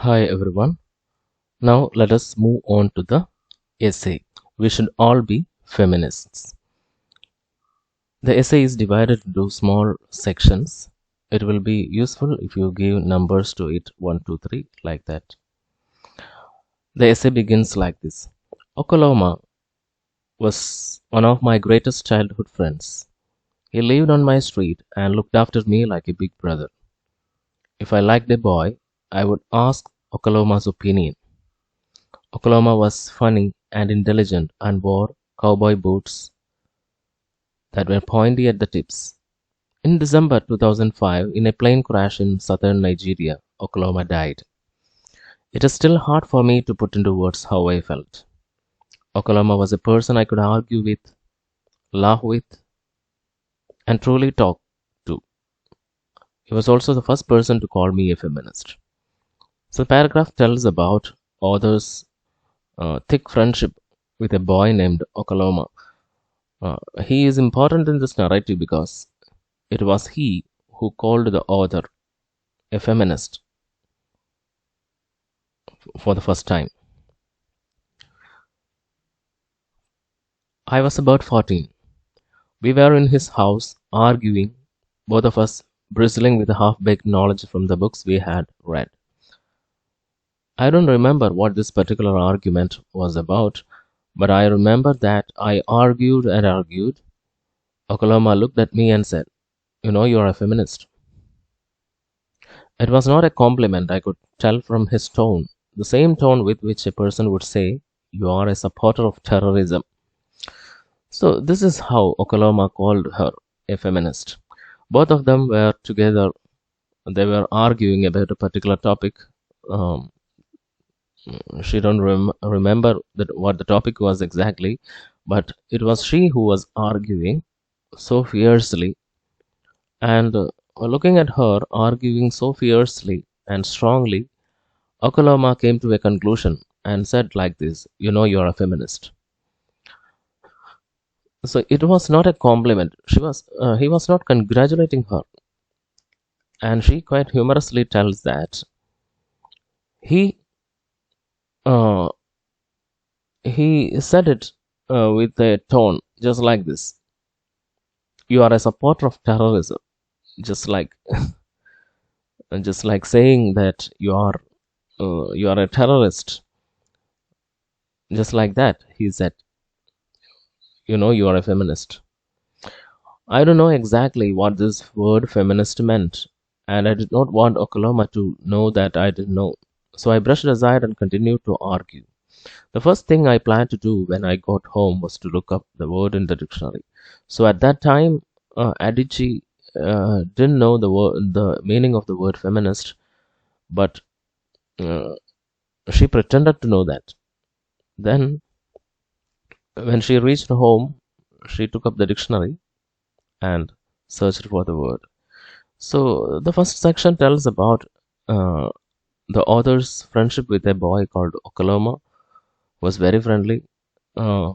Hi everyone. Now let us move on to the essay. We should all be feminists. The essay is divided into small sections. It will be useful if you give numbers to it 1, 2, 3, like that. The essay begins like this. Okoloma was one of my greatest childhood friends. He lived on my street and looked after me like a big brother. If I liked a boy, I would ask Okoloma's opinion. Oklahoma was funny and intelligent and wore cowboy boots that were pointy at the tips. In December 2005, in a plane crash in southern Nigeria, Oklahoma died. It is still hard for me to put into words how I felt. Oklahoma was a person I could argue with, laugh with, and truly talk to. He was also the first person to call me a feminist. So the paragraph tells about author's thick friendship with a boy named Oklahoma. He is important in this narrative because it was he who called the author a feminist for the first time. I was about 14. We were in his house arguing, both of us bristling with half-baked knowledge from the books we had read. I don't remember what this particular argument was about, but I remember that I argued and argued. Oklahoma looked at me and said, "You know, you are a feminist." It was not a compliment, I could tell from his tone, the same tone with which a person would say, "You are a supporter of terrorism." So, this is how Oklahoma called her a feminist. Both of them were together, they were arguing about a particular topic. Um, she don't remember what the topic was exactly, but it was she who was arguing so fiercely. And looking at her arguing so fiercely and strongly, Oklahoma came to a conclusion and said like this, "You know, you are a feminist." So it was not a compliment. He was not congratulating her, and she quite humorously tells that he uh, he said it with a tone just like this: "You are a supporter of terrorism," just like just like saying that you are a terrorist, just like that. He said, "You know, you are a feminist." I don't know exactly what this word feminist meant, and I did not want Oklahoma to know that I didn't know. So I brushed aside and continued to argue. The first thing I planned to do when I got home was to look up the word in the dictionary. So at that time, Adichie didn't know the meaning of the word feminist, but uh, she pretended to know that. Then, when she reached home, she took up the dictionary and searched for the word. So the first section tells about uh, the author's friendship with a boy called Okoloma. Was very friendly. Uh,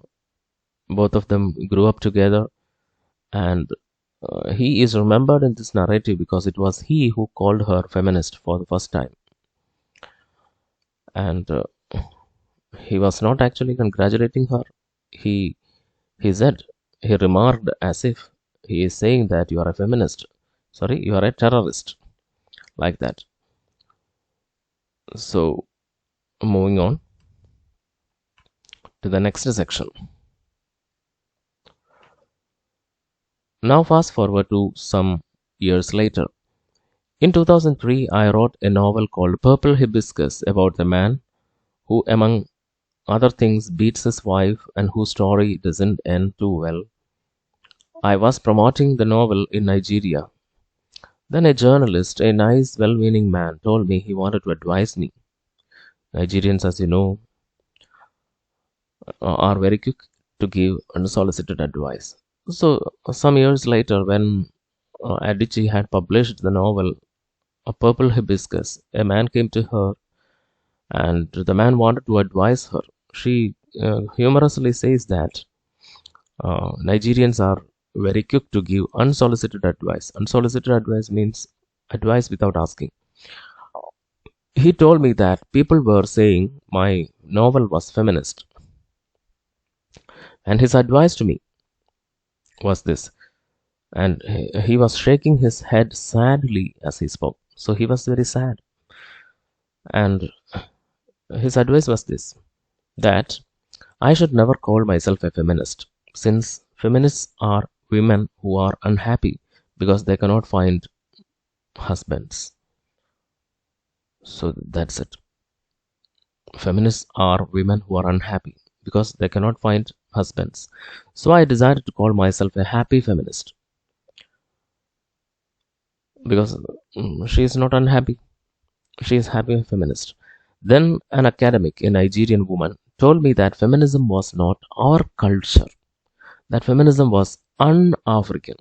Both of them grew up together, and he is remembered in this narrative because it was he who called her feminist for the first time. And he was not actually congratulating her. He he said, he remarked as if he is saying that you are a feminist. Sorry, you are a terrorist, like that. So moving on to the next section. Now fast forward to some years later. In 2003, I wrote a novel called Purple Hibiscus about the man who, among other things, beats his wife and whose story doesn't end too well. I was promoting the novel in Nigeria. Then a journalist, a nice, well-meaning man, told me he wanted to advise me. Nigerians, as you know, are very quick to give unsolicited advice. So, some years later, when Adichie had published the novel A Purple Hibiscus, a man came to her and the man wanted to advise her. She humorously says that Nigerians are very quick to give unsolicited advice. Unsolicited advice means advice without asking. he told me that people were saying my novel was feminist, and his advice to me was this. And he was shaking his head sadly as he spoke. So he was very sad. And his advice was this, that I should never call myself a feminist, since feminists are women who are unhappy because they cannot find husbands. So that's it. Feminists are women who are unhappy because they cannot find husbands. So I decided to call myself a happy feminist because she is not unhappy. She is happy feminist. Then an academic, a Nigerian woman, told me that feminism was not our culture, that feminism was un-African.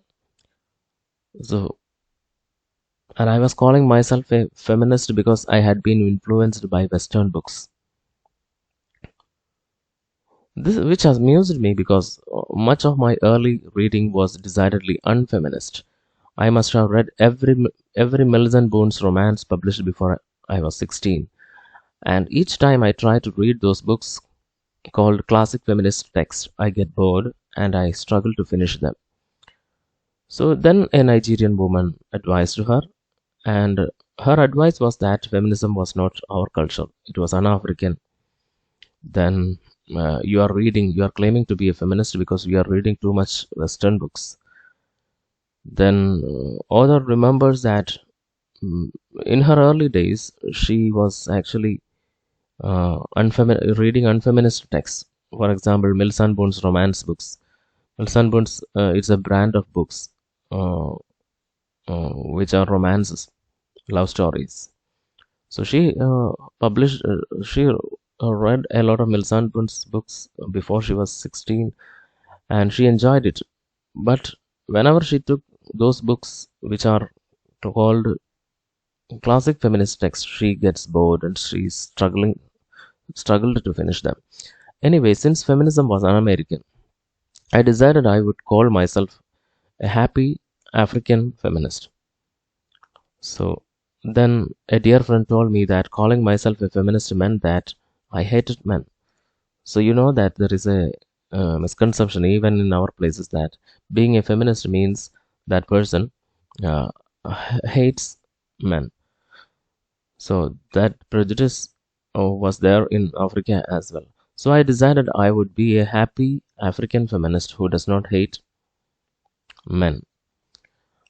So, and I was calling myself a feminist because I had been influenced by Western books. This, which has amused me because much of my early reading was decidedly unfeminist. I must have read every Millicent Bones romance published before I was 16, and each time I try to read those books called classic feminist texts, I get bored and I struggle to finish them. So then a Nigerian woman advised her, and her advice was that feminism was not our culture, it was un-African. Then you are claiming to be a feminist because you are reading too much Western books. Then author remembers that mm, in her early days she was actually reading unfeminist texts. For example, Millicent Bones romance books. Millicent Bones is a brand of books which are romances, love stories. So she read a lot of Millicent Bones books before she was 16, and she enjoyed it. But whenever she took those books which are called classic feminist texts, she gets bored and she's struggled to finish them. Anyway, since feminism was un-American, I decided I would call myself a happy African feminist. So then a dear friend told me that calling myself a feminist meant that I hated men. So you know that there is a misconception even in our places that being a feminist means that person uh, hates men. So that prejudice was there in Africa as well. So I decided I would be a happy African feminist who does not hate men.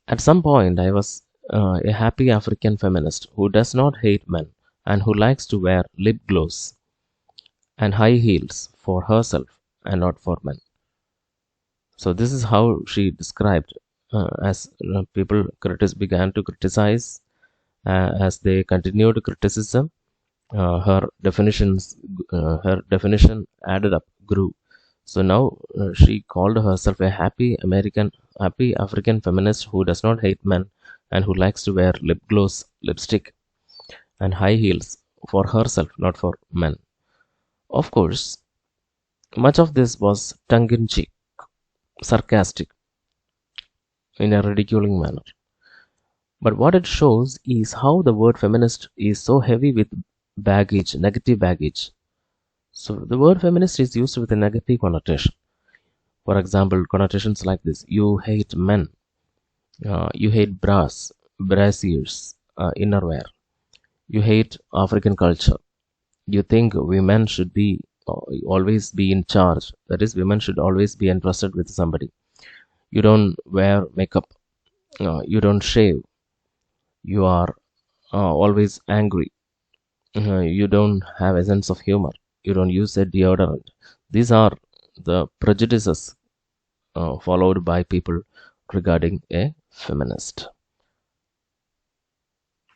At some point, I was a happy African feminist who does not hate men and who likes to wear lip gloss and high heels for herself and not for men. So this is how she described as people began to criticize as they continued criticism. Her definition added up, grew. So now she called herself a happy African feminist who does not hate men and who likes to wear lip gloss, lipstick, and high heels for herself, not for men. Of course, much of this was tongue in cheek, sarcastic, in a ridiculing manner. But what it shows is how the word feminist is so heavy with baggage, negative baggage. So the word feminist is used with a negative connotation. For example, connotations like this: you hate men, you hate brassiers, innerwear, you hate African culture, you think women should be always be in charge. That is, women should always be entrusted with somebody. You don't wear makeup, you don't shave, you are always angry, you don't have a sense of humor, you don't use a deodorant. These are the prejudices followed by people regarding a feminist.